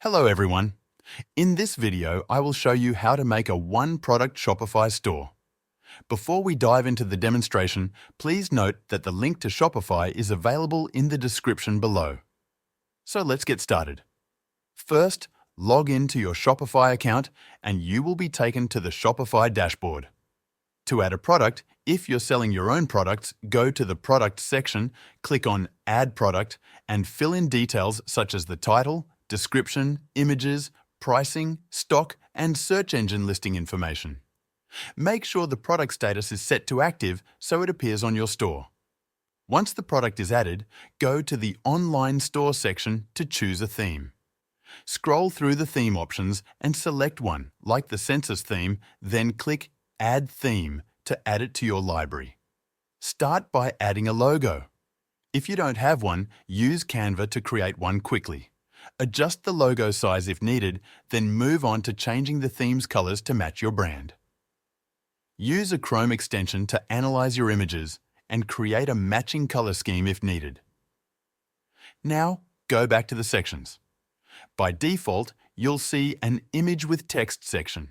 Hello everyone. In this video, I will show you how to make a one-product Shopify store. Before we dive into the demonstration, please note that the link to Shopify is available in the description below. So let's get started. First, log into your Shopify account and you will be taken to the Shopify dashboard. To add a product, if you're selling your own products, go to the Product section, click on Add Product, and fill in details such as the title, description, images, pricing, stock, and search engine listing information. Make sure the product status is set to active so it appears on your store. Once the product is added, go to the Online Store section to choose a theme. Scroll through the theme options and select one, like the census theme, then click Add Theme to add it to your library. Start by adding a logo. If you don't have one, use Canva to create one quickly. Adjust the logo size if needed, then move on to changing the theme's colors to match your brand. Use a Chrome extension to analyze your images and create a matching color scheme if needed. Now, go back to the sections. By default, you'll see an Image with Text section.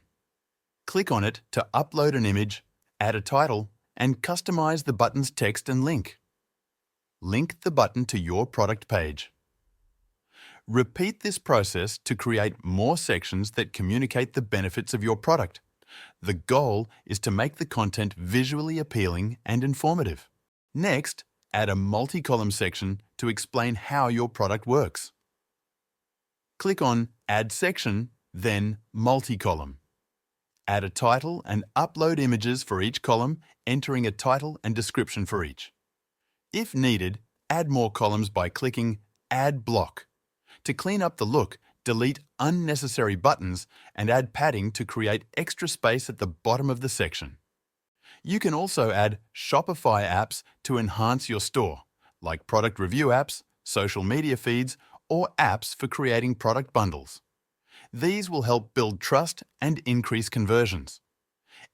Click on it to upload an image, add a title, and customize the button's text and link. Link the button to your product page. Repeat this process to create more sections that communicate the benefits of your product. The goal is to make the content visually appealing and informative. Next, add a multi-column section to explain how your product works. Click on Add Section, then Multi-Column. Add a title and upload images for each column, entering a title and description for each. If needed, add more columns by clicking Add Block. To clean up the look, delete unnecessary buttons and add padding to create extra space at the bottom of the section. You can also add Shopify apps to enhance your store, like product review apps, social media feeds, or apps for creating product bundles. These will help build trust and increase conversions.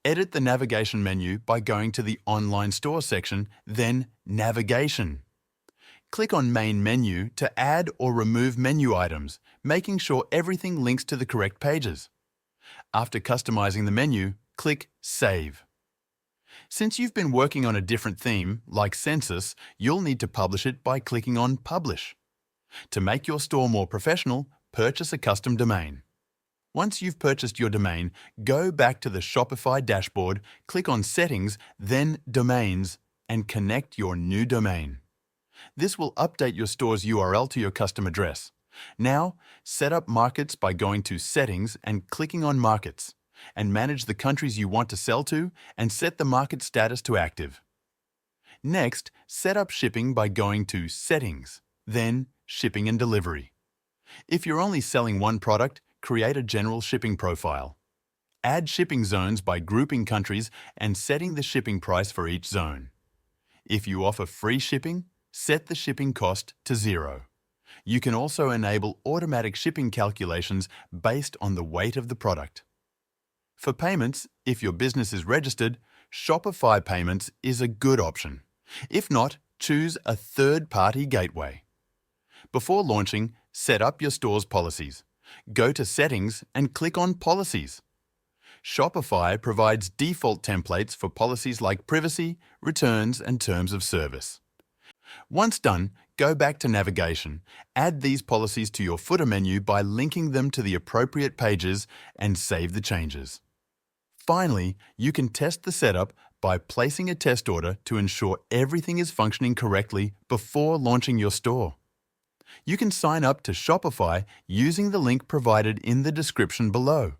Edit the navigation menu by going to the Online Store section, then Navigation. Click on Main Menu to add or remove menu items, making sure everything links to the correct pages. After customizing the menu, click Save. Since you've been working on a different theme, like Census, you'll need to publish it by clicking on Publish. To make your store more professional, purchase a custom domain. Once you've purchased your domain, go back to the Shopify dashboard, click on Settings, then Domains, and connect your new domain. This will update your store's URL to your custom address. Now, set up markets by going to Settings and clicking on Markets, and manage the countries you want to sell to and set the market status to active. Next, set up shipping by going to Settings, then Shipping and Delivery. If you're only selling one product, create a general shipping profile. Add shipping zones by grouping countries and setting the shipping price for each zone. If you offer free shipping, set the shipping cost to 0. You can also enable automatic shipping calculations based on the weight of the product. For payments, if your business is registered, Shopify Payments is a good option. If not, choose a third-party gateway. Before launching, set up your store's policies. Go to Settings and click on Policies. Shopify provides default templates for policies like privacy, returns, and terms of service. Once done, go back to Navigation. Add these policies to your footer menu by linking them to the appropriate pages and save the changes. Finally, you can test the setup by placing a test order to ensure everything is functioning correctly before launching your store. You can sign up to Shopify using the link provided in the description below.